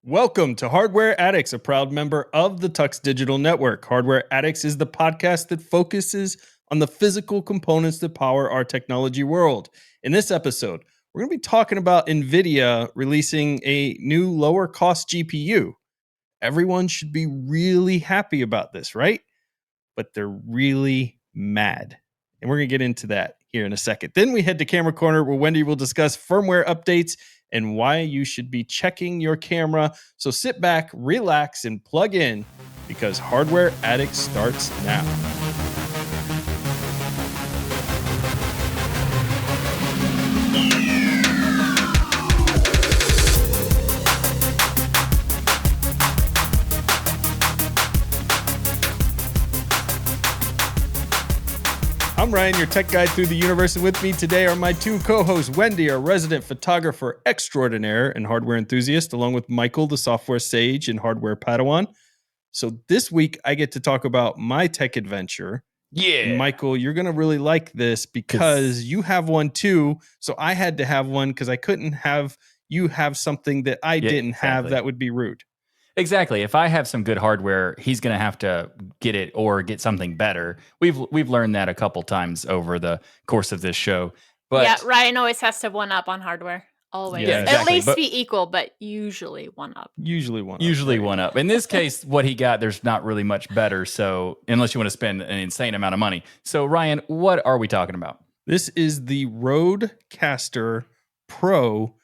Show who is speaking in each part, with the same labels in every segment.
Speaker 1: Welcome to Hardware Addicts, a proud member of the Tux Digital Network. Hardware Addicts is the podcast that focuses on the physical components that power our technology world. In this episode, we're going to be talking about Nvidia releasing a new lower cost GPU. Everyone should be really happy about this, right? But they're really mad. And we're going to get into that here in a second. Then we head to Camera Corner, where Wendy will discuss firmware updates and why you should be checking your camera. So sit back, relax, and plug in, because Hardware Addicts starts now. I'm Ryan, your tech guide through the universe, and with me today are my two co-hosts, Wendy, our resident photographer extraordinaire and hardware enthusiast, along with Michael, the software sage and hardware Padawan. So this week, I get to talk about my tech adventure.
Speaker 2: Yeah.
Speaker 1: And Michael, you're going to really like this because you have one too. So I had to have one because I couldn't have you have something that I didn't have. That would be rude.
Speaker 2: Exactly. If I have some good hardware, he's going to have to get it or get something better. We've learned that a couple times over the course of this show. But
Speaker 3: yeah, Ryan always has to have one up on hardware. Always.
Speaker 1: Yeah, exactly.
Speaker 3: At least be equal, but usually one up.
Speaker 1: Usually one
Speaker 2: up. In this case, what he got, there's not really much better. So unless you want to spend an insane amount of money. So Ryan, what are we talking about?
Speaker 1: This is the RodeCaster Pro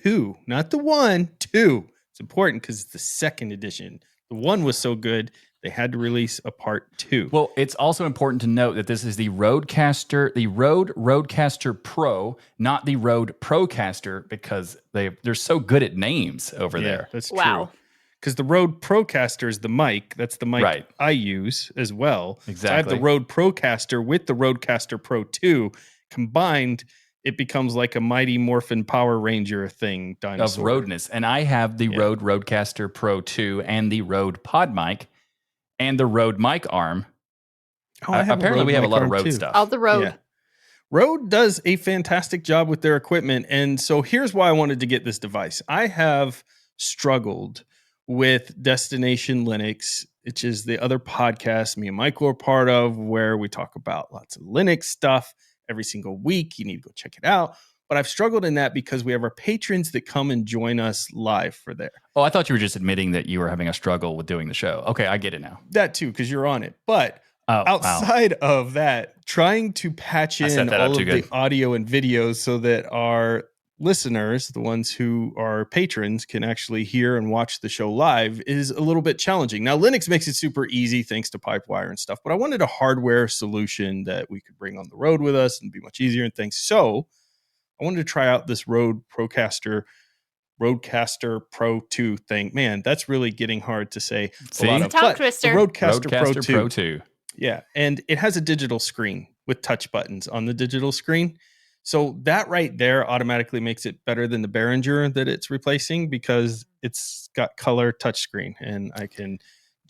Speaker 1: II, not the 1, 2. It's important because it's the second edition. The 1 was so good, they had to release a part 2.
Speaker 2: Well, it's also important to note that this is the RodeCaster Pro, not the Rode Procaster, because they're so good at names over there.
Speaker 1: That's true.
Speaker 3: Wow.
Speaker 1: Because the Rode Procaster is the mic. That's the mic
Speaker 2: right.
Speaker 1: I use as well.
Speaker 2: Exactly.
Speaker 1: So I have the Rode Procaster with the RodeCaster Pro II. Combined, it becomes like a Mighty Morphin Power Ranger thing dinosaur.
Speaker 2: Of Rodeness. And I have the Rode RodeCaster Pro II and the Rode Pod Mic and the Rode mic arm. Apparently, we have a lot of Rode stuff.
Speaker 3: All the Rode.
Speaker 1: Yeah. Rode does a fantastic job with their equipment. And so here's why I wanted to get this device. I have struggled with Destination Linux, which is the other podcast me and Michael are part of, where we talk about lots of Linux stuff every single week. You need to go check it out. But I've struggled in that because we have our patrons that come and join us live for there.
Speaker 2: Oh, I thought you were just admitting that you were having a struggle with doing the show. Okay, I get it now.
Speaker 1: That too, because you're on it. But outside of that, trying to patch in all of the audio and videos so that our listeners, the ones who are patrons, can actually hear and watch the show live is a little bit challenging. Now, Linux makes it super easy thanks to Pipewire and stuff, but I wanted a hardware solution that we could bring on the road with us and be much easier and things. So I wanted to try out this RodeCaster Pro II thing. Man, that's really getting hard to say.
Speaker 2: See?
Speaker 3: Tongue twister.
Speaker 1: RodeCaster Pro II. Yeah, and it has a digital screen with touch buttons on the digital screen. So that right there automatically makes it better than the Behringer that it's replacing, because it's got color touchscreen and I can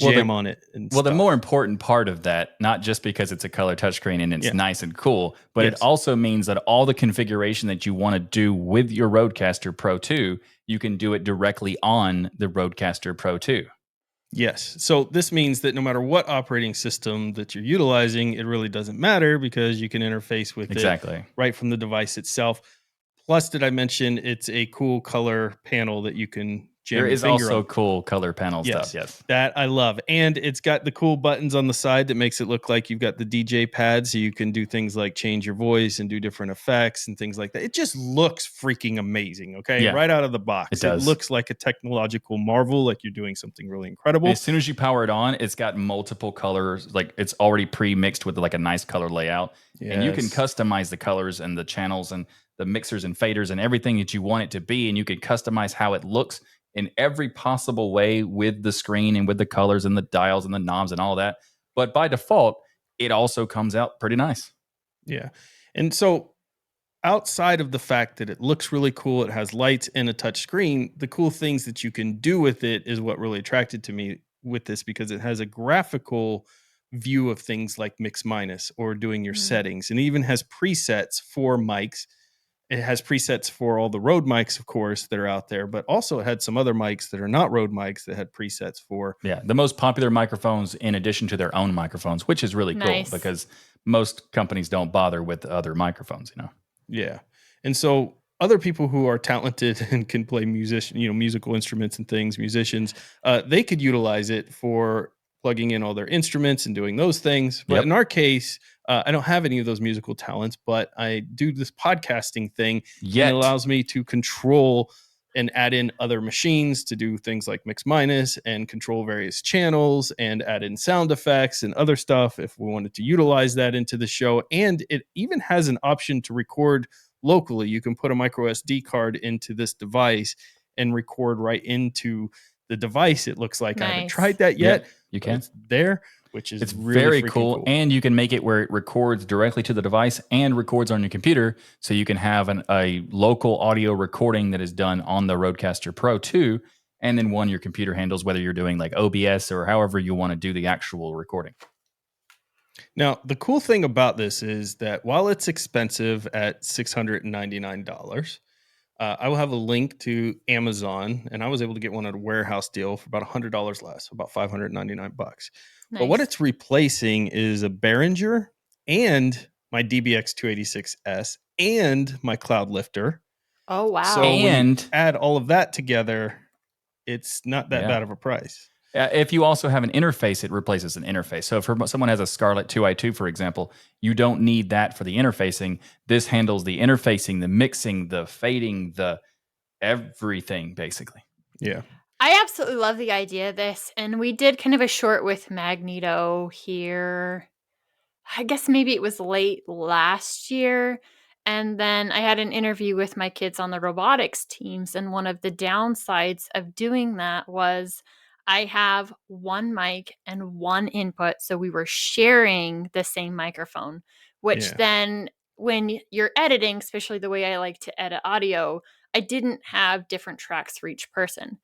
Speaker 1: jam on it.
Speaker 2: The more important part of that, not just because it's a color touchscreen and it's nice and cool, but it also means that all the configuration that you want to do with your RodeCaster Pro II, you can do it directly on the RodeCaster Pro II.
Speaker 1: Yes. So this means that no matter what operating system that you're utilizing, it really doesn't matter because you can interface with it right from the device itself. Plus, did I mention it's a cool color panel that you can jam your finger on?
Speaker 2: There is also cool color panel stuff, yes.
Speaker 1: That I love. And it's got the cool buttons on the side that makes it look like you've got the DJ pad, so you can do things like change your voice and do different effects and things like that. It just looks freaking amazing, okay?
Speaker 2: Yeah.
Speaker 1: Right out of the box. It looks like a technological marvel, like you're doing something really incredible.
Speaker 2: As soon as you power it on, it's got multiple colors. Like, it's already pre-mixed with like a nice color layout. Yes. And you can customize the colors and the channels and the mixers and faders and everything that you want it to be. And you can customize how it looks in every possible way with the screen and with the colors and the dials and the knobs and all that. But by default, it also comes out pretty nice.
Speaker 1: Yeah. And so outside of the fact that it looks really cool, it has lights and a touch screen, the cool things that you can do with it is what really attracted to me with this, because it has a graphical view of things like mix minus or doing your settings, and it even has presets for mics it has presets for all the Rode mics, of course, that are out there, but also it had some other mics that are not Rode mics that had presets for.
Speaker 2: Yeah, the most popular microphones in addition to their own microphones, which is really
Speaker 3: Nice.
Speaker 2: cool because most companies don't bother with other microphones,
Speaker 1: Yeah. And so other people who are talented and can play musical instruments and things, musicians, they could utilize it for plugging in all their instruments and doing those things. But
Speaker 2: Yep.
Speaker 1: in our case, I don't have any of those musical talents, but I do this podcasting thing, and it allows me to control and add in other machines to do things like mix minus and control various channels and add in sound effects and other stuff if we wanted to utilize that into the show. And it even has an option to record locally. You can put a micro SD card into this device and record right into the device. It looks like I haven't tried that yet.
Speaker 2: You can.
Speaker 1: It's there, which is
Speaker 2: it's
Speaker 1: really
Speaker 2: very cool. And you can make it where it records directly to the device and records on your computer. So you can have a local audio recording that is done on the RodeCaster Pro II, and then one your computer handles, whether you're doing like OBS or however you want to do the actual recording.
Speaker 1: Now, the cool thing about this is that while it's expensive at $699, I will have a link to Amazon, and I was able to get one at a warehouse deal for about $100 less, about $599.
Speaker 3: Nice.
Speaker 1: But what it's replacing is a Behringer and my DBX 286S and my Cloud Lifter.
Speaker 3: Oh, wow.
Speaker 1: So when you add all of that together, it's not that bad of a price.
Speaker 2: If you also have an interface, it replaces an interface. So if someone has a Scarlett 2i2, for example, you don't need that for the interfacing. This handles the interfacing, the mixing, the fading, the everything, basically.
Speaker 1: Yeah.
Speaker 3: I absolutely love the idea of this. And we did kind of a short with Magneto here. I guess maybe it was late last year. And then I had an interview with my kids on the robotics teams. And one of the downsides of doing that was I have one mic and one input. So we were sharing the same microphone, which then when you're editing, especially the way I like to edit audio, I didn't have different tracks for each person.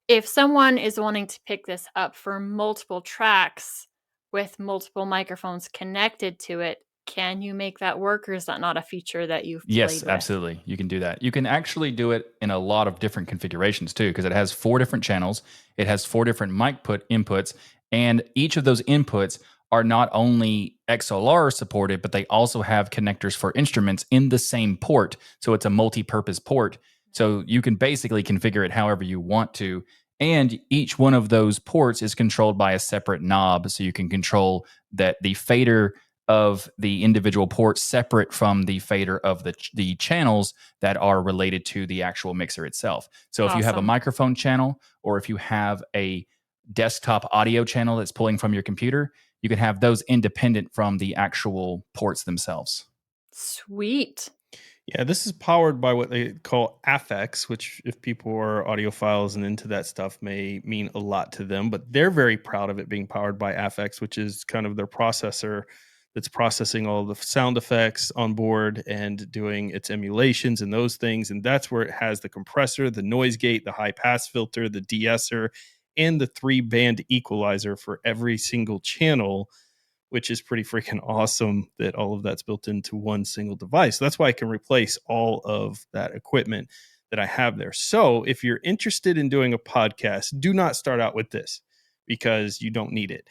Speaker 3: If someone is wanting to pick this up for multiple tracks with multiple microphones connected to it, can you make that work, or is that not a feature that you've played with?
Speaker 2: Absolutely. You can do that. You can actually do it in a lot of different configurations too, because it has 4 different channels. It has 4 different mic inputs, and each of those inputs are not only XLR supported, but they also have connectors for instruments in the same port. So it's a multi-purpose port. So you can basically configure it however you want to. And each one of those ports is controlled by a separate knob. So you can control that the fader of the individual ports separate from the fader of the channels that are related to the actual mixer itself. So if you have a microphone channel, or if you have a desktop audio channel that's pulling from your computer, you can have those independent from the actual ports themselves.
Speaker 3: Sweet.
Speaker 1: Yeah, this is powered by what they call AFX, which if people are audiophiles and into that stuff may mean a lot to them, but they're very proud of it being powered by AFX, which is kind of their processor that's processing all the sound effects on board and doing its emulations and those things. And that's where it has the compressor, the noise gate, the high pass filter, the de-esser, and the 3-band equalizer for every single channel, which is pretty freaking awesome that all of that's built into one single device. So that's why I can replace all of that equipment that I have there. So if you're interested in doing a podcast, do not start out with this because you don't need it.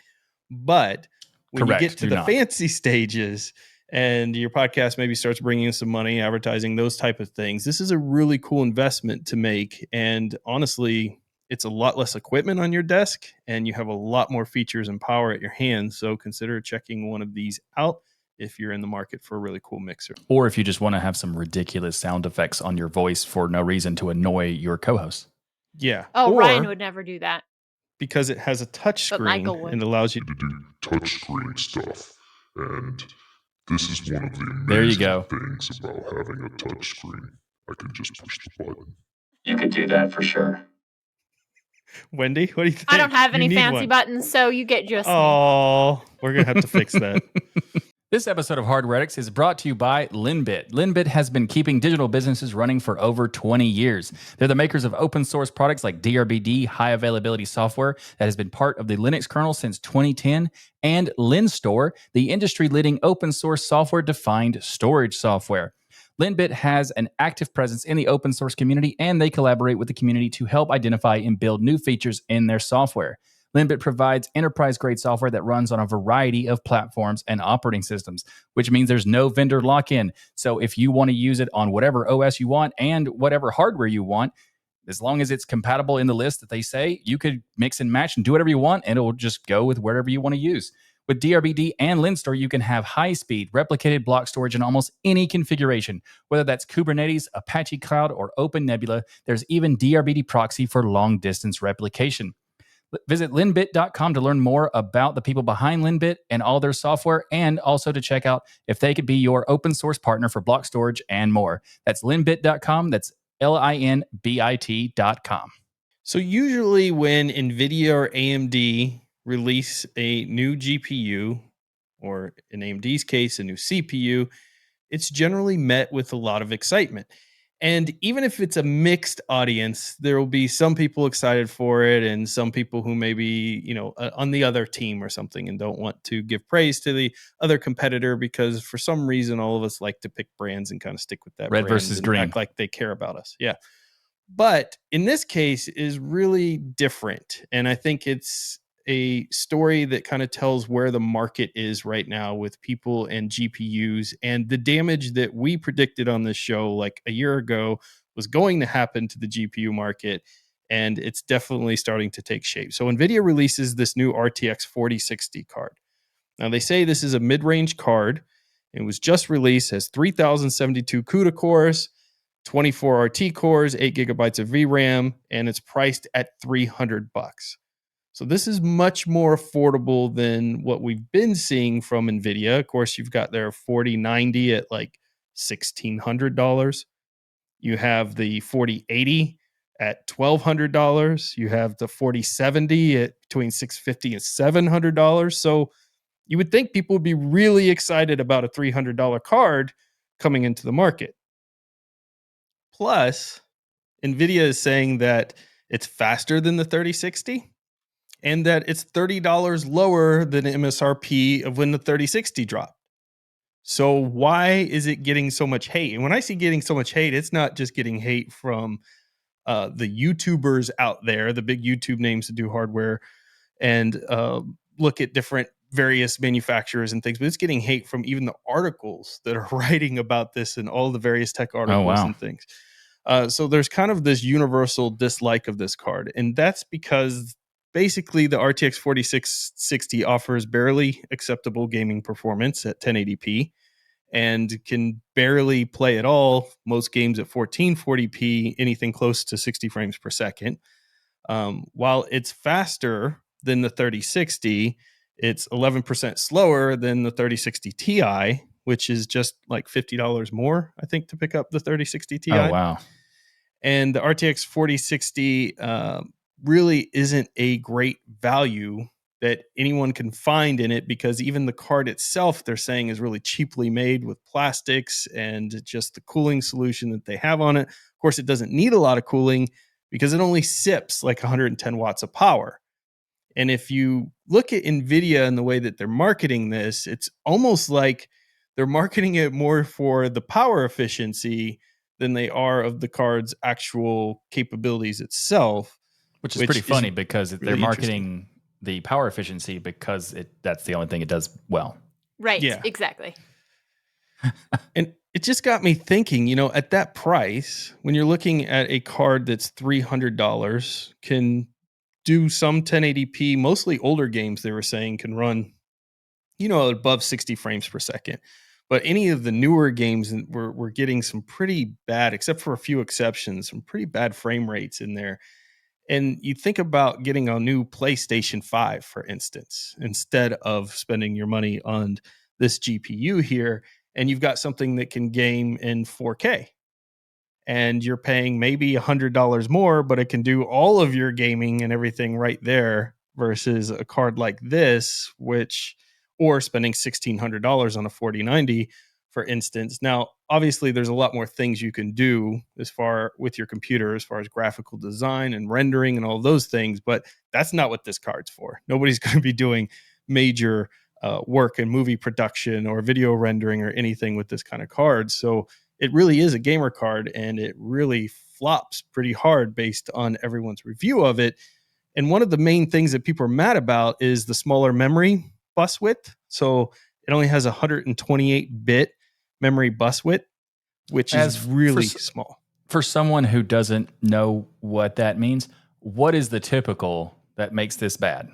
Speaker 1: But when you get to the fancy stages and your podcast maybe starts bringing in some money, advertising, those type of things, this is a really cool investment to make. And honestly, it's a lot less equipment on your desk and you have a lot more features and power at your hands. So consider checking one of these out if you're in the market for a really cool mixer.
Speaker 2: Or if you just want to have some ridiculous sound effects on your voice for no reason to annoy your co-host.
Speaker 1: Yeah.
Speaker 3: Oh, Ryan would never do that.
Speaker 1: Because it has a touch screen and allows you
Speaker 4: to do touch screen stuff. And this is one of the amazing things about having a touch screen. I can just push the button.
Speaker 5: You could do that for sure.
Speaker 1: Wendy, what do you think?
Speaker 3: I don't have any fancy buttons, so you get just me.
Speaker 1: Oh, we're going to have to fix that.
Speaker 2: This episode of Hardware Addicts is brought to you by Linbit. Linbit has been keeping digital businesses running for over 20 years. They're the makers of open source products like DRBD, high availability software that has been part of the Linux kernel since 2010, and LinStore, the industry-leading open source software-defined storage software. Linbit has an active presence in the open source community, and they collaborate with the community to help identify and build new features in their software. Linbit provides enterprise-grade software that runs on a variety of platforms and operating systems, which means there's no vendor lock-in. So if you want to use it on whatever OS you want and whatever hardware you want, as long as it's compatible in the list that they say, you could mix and match and do whatever you want, and it will just go with whatever you want to use. With DRBD and LinStore, you can have high-speed, replicated block storage in almost any configuration. Whether that's Kubernetes, Apache Cloud, or OpenNebula, there's even DRBD proxy for long-distance replication. Visit linbit.com to learn more about the people behind Linbit and all their software, and also to check out if they could be your open source partner for block storage and more. That's linbit.com. That's linbit.com.
Speaker 1: So usually when Nvidia or AMD release a new GPU, or in AMD's case, a new CPU, it's generally met with a lot of excitement. And even if it's a mixed audience, there will be some people excited for it and some people who may be, on the other team or something and don't want to give praise to the other competitor because for some reason, all of us like to pick brands and kind of stick with that
Speaker 2: Red
Speaker 1: brand
Speaker 2: versus
Speaker 1: and
Speaker 2: green.
Speaker 1: act like they care about us. Yeah. But in this case is really different. And I think it's a story that kind of tells where the market is right now with people and GPUs, and the damage that we predicted on this show like a year ago was going to happen to the GPU market. And it's definitely starting to take shape. So Nvidia releases this new RTX 4060 card. Now they say this is a mid-range card. It was just released, has 3072 CUDA cores, 24 RT cores, 8 gigabytes of VRAM, and it's priced at $300. So this is much more affordable than what we've been seeing from Nvidia. Of course, you've got their 4090 at like $1,600. You have the 4080 at $1,200. You have the 4070 at between $650 and $700. So you would think people would be really excited about a $300 card coming into the market. Plus, Nvidia is saying that it's faster than the 3060 and that it's $30 lower than MSRP of when the 3060 dropped. So why is it getting so much hate? And when I see getting so much hate, it's not just getting hate from the YouTubers out there, the big YouTube names that do hardware and look at different various manufacturers and things, but it's getting hate from even the articles that are writing about this and all the various tech articles and things. So there's kind of this universal dislike of this card. And that's because basically the RTX 4060 offers barely acceptable gaming performance at 1080p and can barely play at all. Most games at 1440p, anything close to 60 frames per second. While it's faster than the 3060, it's 11% slower than the 3060 Ti, which is just like $50 more, I think, to pick up the 3060 Ti.
Speaker 2: Oh, wow.
Speaker 1: And the RTX 4060 really isn't a great value that anyone can find in it, because even the card itself, they're saying, is really cheaply made with plastics and just the cooling solution that they have on it. Of course, it doesn't need a lot of cooling because it only sips like 110 watts of power. And if you look at Nvidia and the way that they're marketing this, it's almost like they're marketing it more for the power efficiency than they are of the card's actual capabilities itself.
Speaker 2: Which is pretty funny because they're marketing the power efficiency because that's the only thing it does well.
Speaker 3: Right, yeah. Exactly.
Speaker 1: And it just got me thinking, at that price, when you're looking at a card that's $300, can do some 1080p, mostly older games they were saying can run, above 60 frames per second. But any of the newer games we're getting some pretty bad, except for a few exceptions, some pretty bad frame rates in there. And you think about getting a new PlayStation 5, for instance, instead of spending your money on this GPU here, and you've got something that can game in 4K. And you're paying maybe $100 more, but it can do all of your gaming and everything right there versus a card like this, or spending $1,600 on a 4090, for instance. Now, obviously, there's a lot more things you can do with your computer, as far as graphical design and rendering and all those things, but that's not what this card's for. Nobody's going to be doing major work in movie production or video rendering or anything with this kind of card. So it really is a gamer card, and it really flops pretty hard based on everyone's review of it. And one of the main things that people are mad about is the smaller memory bus width. So it only has 128-bit memory bus width, which is really small.
Speaker 2: For someone who doesn't know what that means, what is the typical that makes this bad?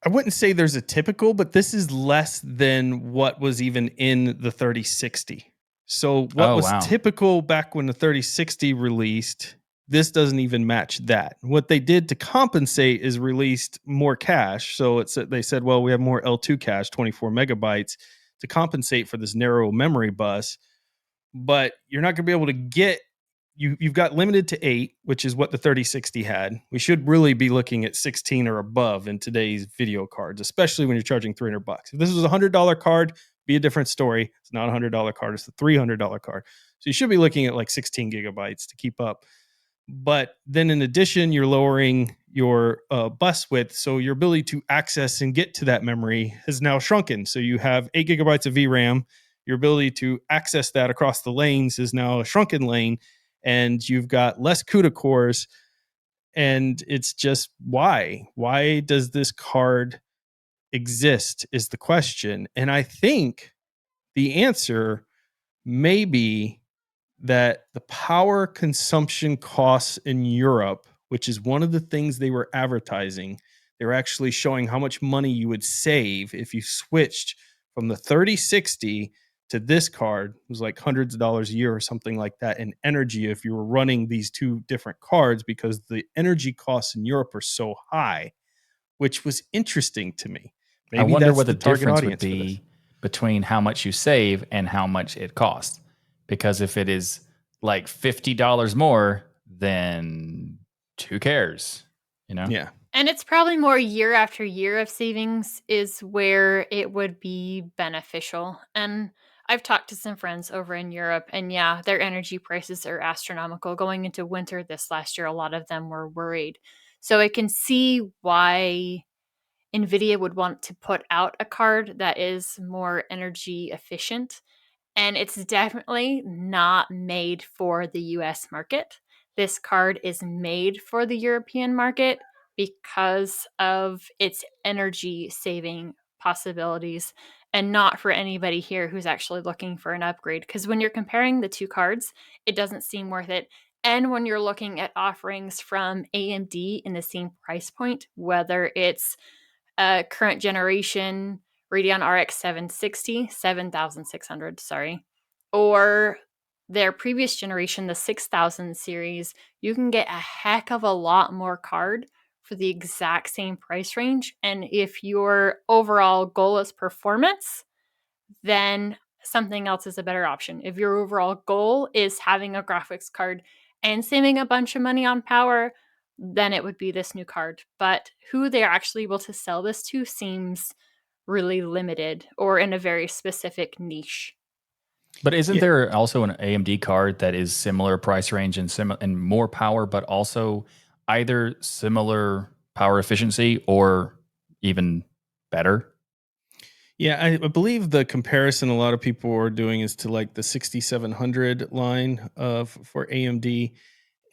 Speaker 1: I wouldn't say there's a typical, but this is less than what was even in the 3060. So what was typical back when the 3060 released, this doesn't even match that. What they did to compensate is released more cache. So they said, well, we have more L2 cache, 24 megabytes, to compensate for this narrow memory bus. But you're not going to be able to get, you've got limited to 8, which is what the 3060 had. We should really be looking at 16 or above in today's video cards, especially when you're charging $300. If this was a $100 card, be a different story. It's not a $100 card, it's a $300 card. So you should be looking at like 16 gigabytes to keep up. But then in addition, you're lowering your bus width. So your ability to access and get to that memory has now shrunken. So you have 8 gigabytes of VRAM. Your ability to access that across the lanes is now a shrunken lane. And you've got less CUDA cores. And it's just why? Why does this card exist is the question. And I think the answer may be that the power consumption costs in Europe, which is one of the things they were advertising, they were actually showing how much money you would save if you switched from the 3060 to this card. It was like hundreds of dollars a year or something like that in energy if you were running these two different cards, because the energy costs in Europe are so high, which was interesting to me.
Speaker 2: Maybe I wonder what the difference would be between how much you save and how much it costs. Because if it is like $50 more, then who cares? You know?
Speaker 1: Yeah.
Speaker 3: And it's probably more year after year of savings is where it would be beneficial. And I've talked to some friends over in Europe, and yeah, their energy prices are astronomical. Going into winter this last year, a lot of them were worried. So I can see why Nvidia would want to put out a card that is more energy efficient. And it's definitely not made for the US market. This card is made for the European market because of its energy saving possibilities, and not for anybody here who's actually looking for an upgrade. Because when you're comparing the two cards, it doesn't seem worth it. And when you're looking at offerings from AMD in the same price point, whether it's current generation Radeon RX 7600, sorry, or their previous generation, the 6000 series, you can get a heck of a lot more card for the exact same price range. And if your overall goal is performance, then something else is a better option. If your overall goal is having a graphics card and saving a bunch of money on power, then it would be this new card. But who they're actually able to sell this to seems really limited or in a very specific niche.
Speaker 2: But isn't there also an AMD card that is similar price range and more power, but also either similar power efficiency or even better?
Speaker 1: Yeah, I believe the comparison a lot of people are doing is to like the 6700 line for AMD,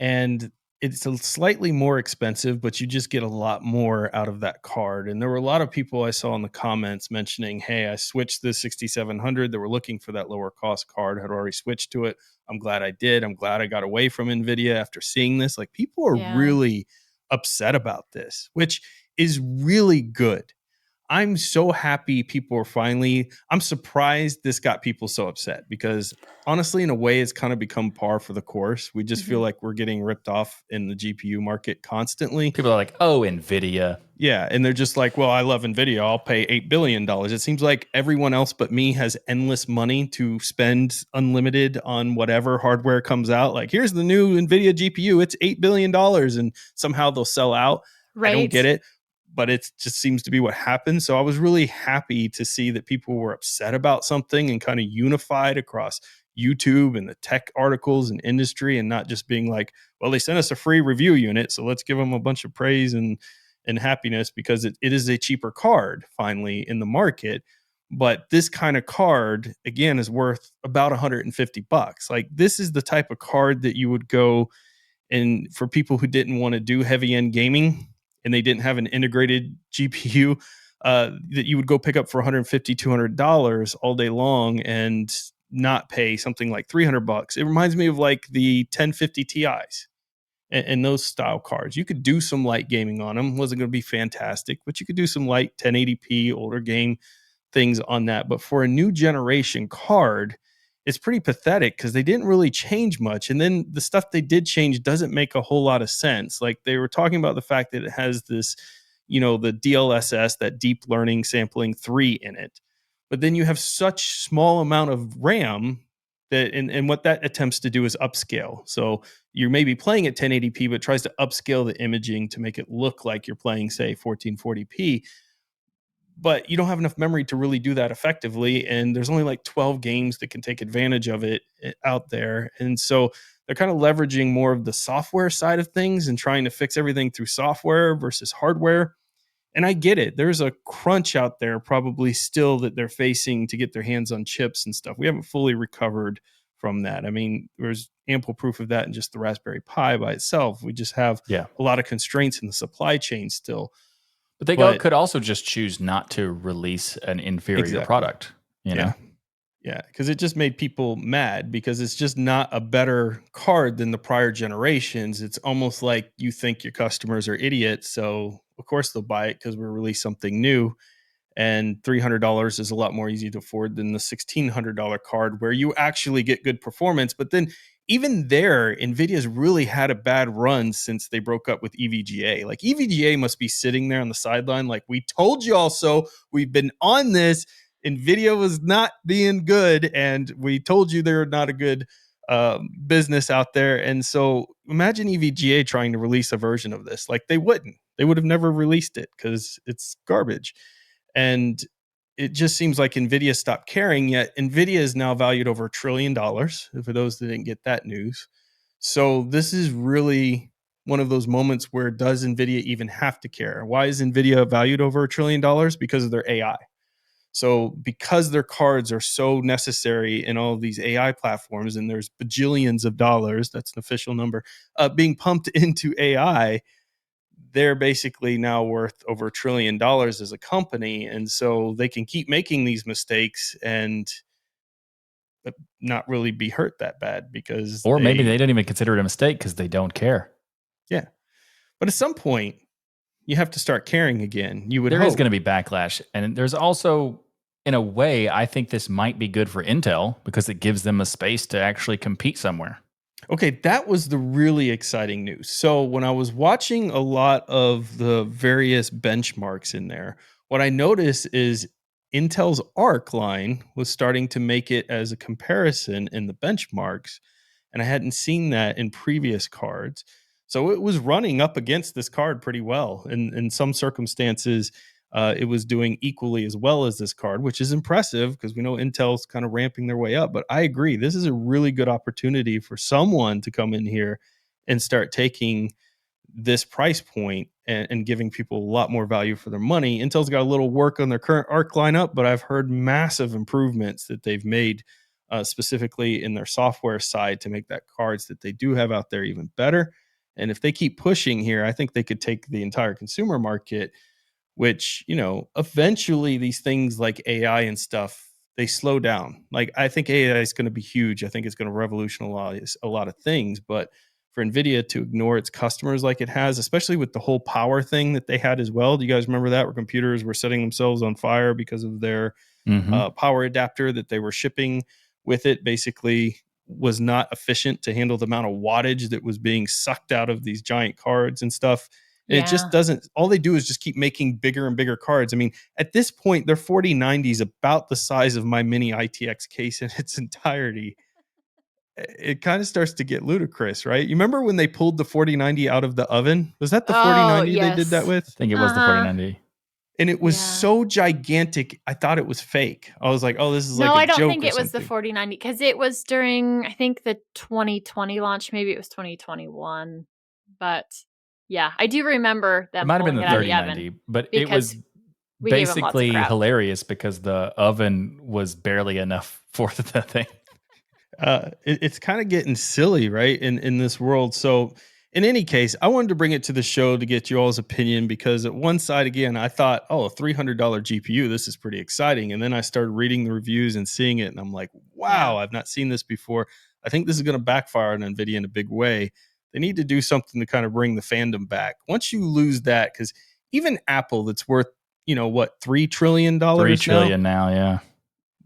Speaker 1: and it's a slightly more expensive, but you just get a lot more out of that card. And there were a lot of people I saw in the comments mentioning, hey, I switched the 6700. They were looking for that lower cost card, had already switched to it. I'm glad I did. I'm glad I got away from Nvidia after seeing this. Like, people are really upset about this, which is really good. I'm so happy people are finally, I'm surprised this got people so upset, because honestly, in a way, it's kind of become par for the course. We just feel like we're getting ripped off in the GPU market constantly.
Speaker 2: People are like, oh, Nvidia.
Speaker 1: Yeah. And they're just like, well, I love Nvidia. I'll pay $8 billion. It seems like everyone else but me has endless money to spend unlimited on whatever hardware comes out. Like, here's the new Nvidia GPU. It's $8 billion. And somehow they'll sell out.
Speaker 3: Right.
Speaker 1: I don't get it. But it just seems to be what happens. So I was really happy to see that people were upset about something and kind of unified across YouTube and the tech articles and industry, and not just being like, well, they sent us a free review unit, so let's give them a bunch of praise and happiness because it is a cheaper card finally in the market. But this kind of card, again, is worth about $150. Like, this is the type of card that you would go, and for people who didn't want to do heavy end gaming and they didn't have an integrated GPU, that you would go pick up for $150, $200 all day long and not pay something like $300. It reminds me of like the 1050 Ti's and those style cards. You could do some light gaming on them. Wasn't going to be fantastic, but you could do some light 1080p older game things on that. But for a new generation card, it's pretty pathetic because they didn't really change much. And then the stuff they did change doesn't make a whole lot of sense. Like, they were talking about the fact that it has this, the DLSS, that deep learning sampling 3 in it. But then you have such small amount of RAM that, and what that attempts to do is upscale. So you're maybe playing at 1080p, but tries to upscale the imaging to make it look like you're playing, say, 1440p. But you don't have enough memory to really do that effectively. And there's only like 12 games that can take advantage of it out there. And so they're kind of leveraging more of the software side of things and trying to fix everything through software versus hardware. And I get it. There's a crunch out there probably still that they're facing to get their hands on chips and stuff. We haven't fully recovered from that. I mean, there's ample proof of that in just the Raspberry Pi by itself. We just have a lot of constraints in the supply chain still.
Speaker 2: But they could also just choose not to release an inferior product, you know?
Speaker 1: Yeah, because it just made people mad because it's just not a better card than the prior generations. It's almost like you think your customers are idiots, so of course they'll buy it because we released something new. And $300 is a lot more easy to afford than the $1,600 card where you actually get good performance. But then even there, NVIDIA's really had a bad run since they broke up with EVGA. Like, EVGA must be sitting there on the sideline like, we told you all so. We've been on this. NVIDIA was not being good, and we told you they're not a good business out there. And so imagine EVGA trying to release a version of this. Like, they wouldn't. They would have never released it because it's garbage. And it just seems like NVIDIA stopped caring, yet NVIDIA is now valued over $1 trillion, for those that didn't get that news. So this is really one of those moments where, does NVIDIA even have to care? Why is NVIDIA valued over $1 trillion? Because of their AI. So because their cards are so necessary in all of these AI platforms, and there's bajillions of dollars, that's an official number, being pumped into AI, they're basically now worth over $1 trillion as a company. And so they can keep making these mistakes and not really be hurt that bad because
Speaker 2: maybe they didn't even consider it a mistake because they don't care.
Speaker 1: Yeah. But at some point you have to start caring again.
Speaker 2: There is going to be backlash. And there's also, in a way, I think this might be good for Intel because it gives them a space to actually compete somewhere.
Speaker 1: Okay, that was the really exciting news. So when I was watching a lot of the various benchmarks in there, what I noticed is Intel's Arc line was starting to make it as a comparison in the benchmarks, and I hadn't seen that in previous cards. So it was running up against this card pretty well. In some circumstances, it was doing equally as well as this card, which is impressive because we know Intel's kind of ramping their way up. But I agree, this is a really good opportunity for someone to come in here and start taking this price point and giving people a lot more value for their money. Intel's got a little work on their current Arc lineup, but I've heard massive improvements that they've made specifically in their software side to make that cards that they do have out there even better. And if they keep pushing here, I think they could take the entire consumer market, which, eventually these things like AI and stuff, they slow down. Like, I think AI is going to be huge. I think it's going to revolutionize a lot of things. But for NVIDIA to ignore its customers like it has, especially with the whole power thing that they had as well. Do you guys remember that, where computers were setting themselves on fire because of their power adapter that they were shipping with it? Basically was not efficient to handle the amount of wattage that was being sucked out of these giant cards and stuff. And it just doesn't, all they do is just keep making bigger and bigger cards. I mean, at this point, their 4090 is about the size of my mini ITX case in its entirety. It kind of starts to get ludicrous, right? You remember when they pulled the 4090 out of the oven? Was that the 4090 they did that with?
Speaker 2: I think it was the 4090.
Speaker 1: And it was so gigantic, I thought it was fake. I was like, oh, this is like a joke.
Speaker 3: No, I don't think
Speaker 1: or
Speaker 3: it was the
Speaker 1: something.
Speaker 3: 4090 because it was during, I think, the 2020 launch. Maybe it was 2021. But yeah, I do remember them.
Speaker 2: It might have been the
Speaker 3: pulling it out of
Speaker 2: 3090,
Speaker 3: oven
Speaker 2: but
Speaker 3: because
Speaker 2: it was
Speaker 3: We gave him lots of
Speaker 2: basically
Speaker 3: crap.
Speaker 2: hilarious because the oven was barely enough for the thing.
Speaker 1: It's kind of getting silly, right? In this world. So, in any case, I wanted to bring it to the show to get you all's opinion because at one side, again, I thought, oh, a $300 GPU, this is pretty exciting. And then I started reading the reviews and seeing it, and I'm like, wow, I've not seen this before. I think this is going to backfire on Nvidia in a big way. They need to do something to kind of bring the fandom back. Once you lose that, because even Apple, that's worth, what, $3 trillion
Speaker 2: $3
Speaker 1: now?
Speaker 2: trillion now, yeah.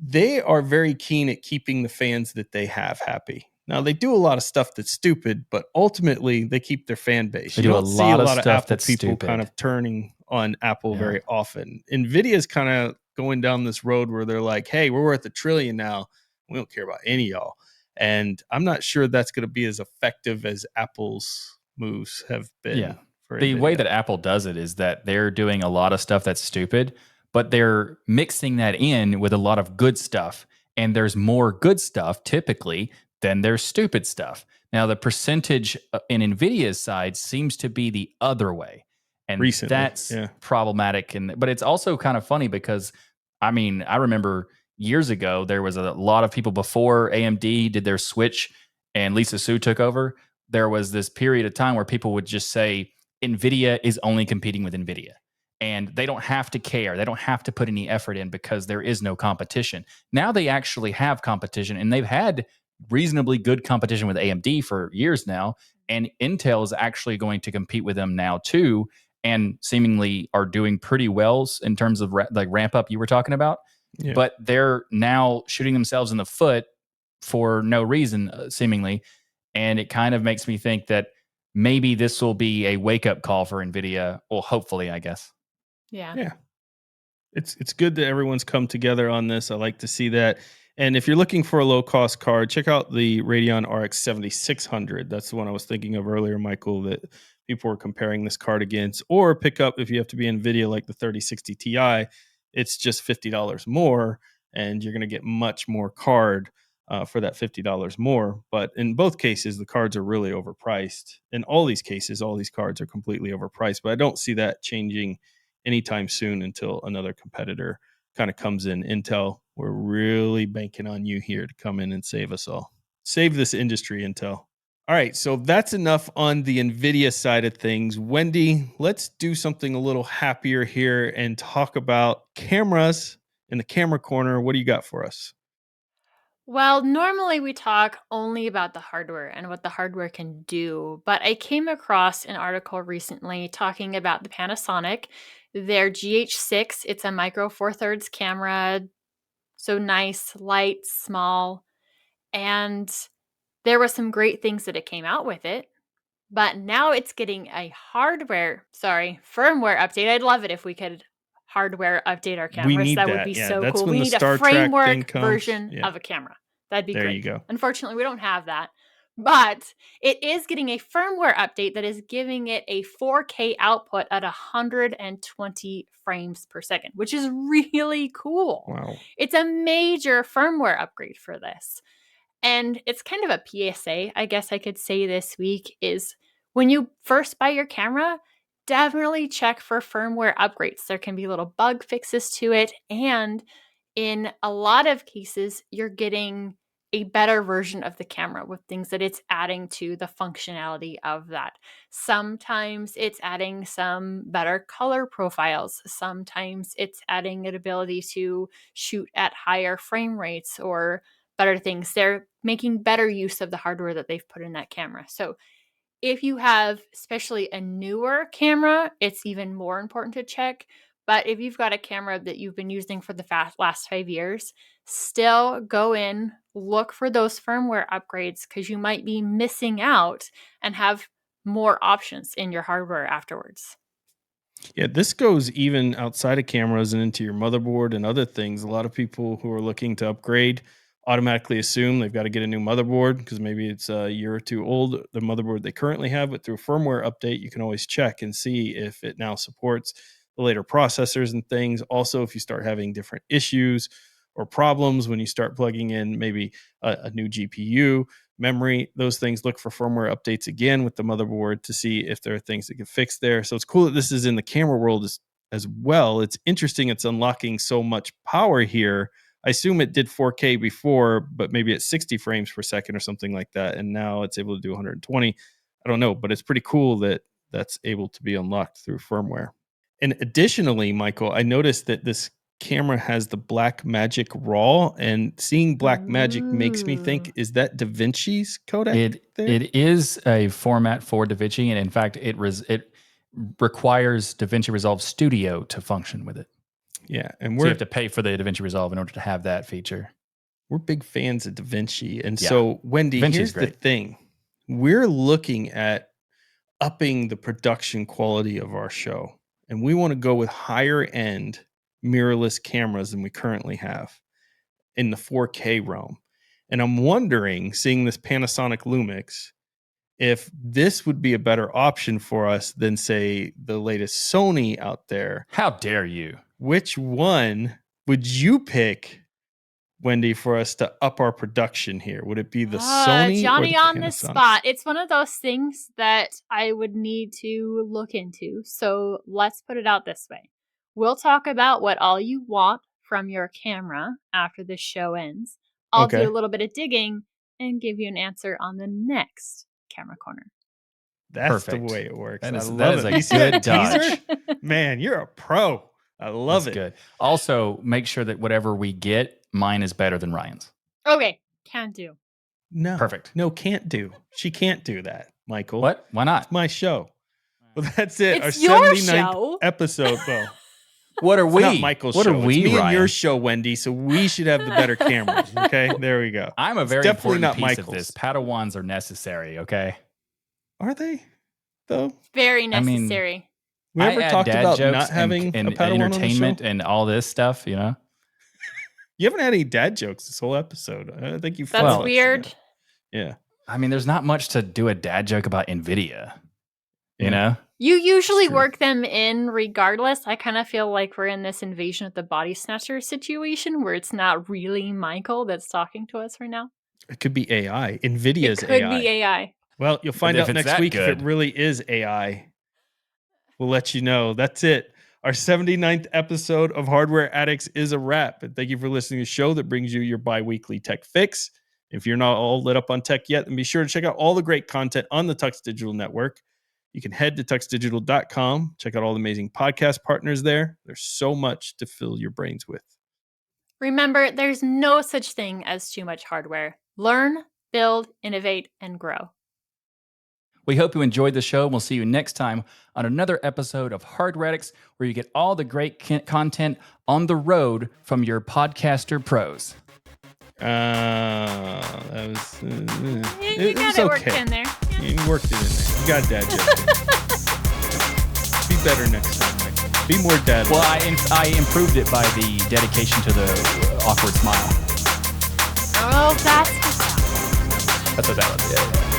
Speaker 1: They are very keen at keeping the fans that they have happy. Now they do a lot of stuff that's stupid, but ultimately they keep their fan base.
Speaker 2: They
Speaker 1: You
Speaker 2: do a
Speaker 1: don't see a
Speaker 2: lot of
Speaker 1: lot of
Speaker 2: stuff
Speaker 1: Apple
Speaker 2: that's
Speaker 1: people kind
Speaker 2: stupid.
Speaker 1: of turning on Apple
Speaker 2: Yeah.
Speaker 1: very often. Nvidia's kind of going down this road where they're like, "Hey, we're worth $1 trillion now. We don't care about any of y'all." And I'm not sure that's going to be as effective as Apple's moves have been.
Speaker 2: Yeah.
Speaker 1: For
Speaker 2: The
Speaker 1: Nvidia.
Speaker 2: way that Apple does it is that they're doing a lot of stuff that's stupid, but they're mixing that in with a lot of good stuff. And there's more good stuff typically than there's stupid stuff. Now, the percentage in NVIDIA's side seems to be the other way. And
Speaker 1: Recently,
Speaker 2: that's
Speaker 1: yeah.
Speaker 2: problematic. But it's also kind of funny because, I mean, I remember years ago, there was a lot of people before AMD did their switch and Lisa Su took over. There was this period of time where people would just say, NVIDIA is only competing with NVIDIA. And they don't have to care. They don't have to put any effort in because there is no competition. Now they actually have competition, and they've had reasonably good competition with AMD for years now. And Intel is actually going to compete with them now too, and seemingly are doing pretty well in terms of like ramp up you were talking about.
Speaker 1: Yeah.
Speaker 2: But they're now shooting themselves in the foot for no reason, seemingly. And it kind of makes me think that maybe this will be a wake-up call for NVIDIA. Well, hopefully, I guess.
Speaker 3: Yeah.
Speaker 1: It's good that everyone's come together on this. I like to see that. And if you're looking for a low-cost card, check out the Radeon RX 7600. That's the one I was thinking of earlier, Michael, that people were comparing this card against. Or pick up, if you have to be NVIDIA, like the 3060 Ti, it's just $50 more, and you're going to get much more card for that $50 more. But in both cases, the cards are really overpriced. In all these cases, all these cards are completely overpriced. But I don't see that changing anytime soon until another competitor kind of comes in. Intel, we're really banking on you here to come in and save us all. Save this industry, Intel. All right, so that's enough on the NVIDIA side of things. Wendy, let's do something a little happier here and talk about cameras in the camera corner. What do you got for us?
Speaker 3: Well, normally we talk only about the hardware and what the hardware can do, but I came across an article recently talking about the Panasonic, their GH6. It's a micro four thirds camera, so nice, light, small, and there were some great things that it came out with it. But now it's getting a firmware update. I'd love it if we could hardware update our cameras.
Speaker 1: We need
Speaker 3: that would
Speaker 1: that.
Speaker 3: be
Speaker 1: Yeah,
Speaker 3: so
Speaker 1: that's
Speaker 3: cool.
Speaker 1: when
Speaker 3: We
Speaker 1: the
Speaker 3: need a
Speaker 1: Star Trek thing
Speaker 3: framework
Speaker 1: comes.
Speaker 3: version
Speaker 1: Yeah.
Speaker 3: of a camera. That'd be
Speaker 1: There
Speaker 3: great.
Speaker 1: you go.
Speaker 3: Unfortunately, we don't have that. But it is getting a firmware update that is giving it a 4K output at 120 frames per second, which is really cool.
Speaker 1: Wow.
Speaker 3: It's a major firmware upgrade for this. And it's kind of a PSA, I guess I could say this week, is when you first buy your camera, definitely check for firmware upgrades. There can be little bug fixes to it. And in a lot of cases, you're getting a better version of the camera with things that it's adding to the functionality of that. Sometimes it's adding some better color profiles. Sometimes it's adding an ability to shoot at higher frame rates or better things. They're making better use of the hardware that they've put in that camera. So if you have especially a newer camera, it's even more important to check. But if you've got a camera that you've been using for the last 5 years, still go in, look for those firmware upgrades because you might be missing out and have more options in your hardware afterwards.
Speaker 1: Yeah, this goes even outside of cameras and into your motherboard and other things. A lot of people who are looking to upgrade automatically assume they've got to get a new motherboard because maybe it's a year or two old, the motherboard they currently have. But through a firmware update, you can always check and see if it now supports the later processors and things. Also, if you start having different issues or problems when you start plugging in maybe a new GPU, memory, those things, look for firmware updates again with the motherboard to see if there are things that get fixed there. So it's cool that this is in the camera world, is as well. It's interesting it's unlocking so much power here. I assume it did 4K before, but maybe at 60 frames per second or something like that. And now it's able to do 120. I don't know, but it's pretty cool that that's able to be unlocked through firmware. And additionally, Michael, I noticed that this camera has the Blackmagic RAW, and seeing Blackmagic makes me think, is that DaVinci's codec?
Speaker 2: It is a format for DaVinci, and in fact, it requires DaVinci Resolve Studio to function with it.
Speaker 1: Yeah, and
Speaker 2: so you have to pay for the DaVinci Resolve in order to have that feature.
Speaker 1: We're big fans of DaVinci, and so Wendy, here's
Speaker 2: great.
Speaker 1: the thing: we're looking at upping the production quality of our show, and we want to go with higher end mirrorless cameras than we currently have in the 4K realm. And I'm wondering, seeing this Panasonic Lumix, if this would be a better option for us than, say, the latest Sony out there.
Speaker 2: How dare you?
Speaker 1: Which one would you pick, Wendy, for us to up our production here? Would it be the Sony
Speaker 3: Johnny
Speaker 1: or the
Speaker 3: on the spot? It's one of those things that I would need to look into. So let's put it out this way. We'll talk about what all you want from your camera after the show ends. I'll do a little bit of digging and give you an answer on the next Camera Corner.
Speaker 1: That's
Speaker 2: Perfect.
Speaker 1: The way it works.
Speaker 2: That is
Speaker 1: a
Speaker 2: good dodge.
Speaker 1: Man, you're a pro. I love
Speaker 2: That's
Speaker 1: it.
Speaker 2: Good. Also, make sure that whatever we get, mine is better than Ryan's.
Speaker 3: Okay, can do.
Speaker 1: No.
Speaker 2: Perfect.
Speaker 1: No, can't do. She can't do that, Michael.
Speaker 2: What? Why not?
Speaker 1: It's my show. Well, that's it.
Speaker 3: It's
Speaker 1: our
Speaker 3: your
Speaker 1: 79th
Speaker 3: show.
Speaker 1: episode. Well,
Speaker 2: what are we?
Speaker 1: It's not Michael's
Speaker 2: what
Speaker 1: show.
Speaker 2: Are we,
Speaker 1: it's me
Speaker 2: Ryan?
Speaker 1: and your show, Wendy, so we should have the better cameras. Okay, there we go.
Speaker 2: I'm a very
Speaker 1: definitely
Speaker 2: important
Speaker 1: not
Speaker 2: piece
Speaker 1: Michael's.
Speaker 2: of this. Padawans are necessary, okay?
Speaker 1: Are they, though?
Speaker 3: Very necessary.
Speaker 1: We ever talked about not having
Speaker 2: and
Speaker 1: a Padawan
Speaker 2: entertainment
Speaker 1: on the show?
Speaker 2: and all this stuff, you know?
Speaker 1: You haven't had any dad jokes this whole episode. I think you.
Speaker 3: That's weird.
Speaker 1: Yeah.
Speaker 2: I mean, there's not much to do a dad joke about Nvidia. You know?
Speaker 3: You usually work them in regardless. I kind of feel like we're in this Invasion of the Body Snatcher situation where it's not really Michael that's talking to us right now.
Speaker 1: It could be AI. Nvidia's
Speaker 3: It could
Speaker 1: AI.
Speaker 3: be AI.
Speaker 1: Well, you'll find out next week if it really is AI. We'll let you know. That's it. Our 79th episode of Hardware Addicts is a wrap. And thank you for listening to the show that brings you your bi-weekly tech fix. If you're not all lit up on tech yet, then be sure to check out all the great content on the Tux Digital Network. You can head to tuxdigital.com, check out all the amazing podcast partners there. There's so much to fill your brains with.
Speaker 3: Remember, there's no such thing as too much hardware. Learn, build, innovate, and grow.
Speaker 2: We hope you enjoyed the show. We'll see you next time on another episode of Hardware Addicts, where you get all the great content on the road from your podcaster pros.
Speaker 1: That was
Speaker 3: You got it worked in there.
Speaker 1: You worked it in there. You got dad jokes. Be better next time, Mike. Be more dad.
Speaker 2: Well, I improved it by the dedication to the awkward smile.
Speaker 3: Oh, that's
Speaker 2: what that was. Yeah.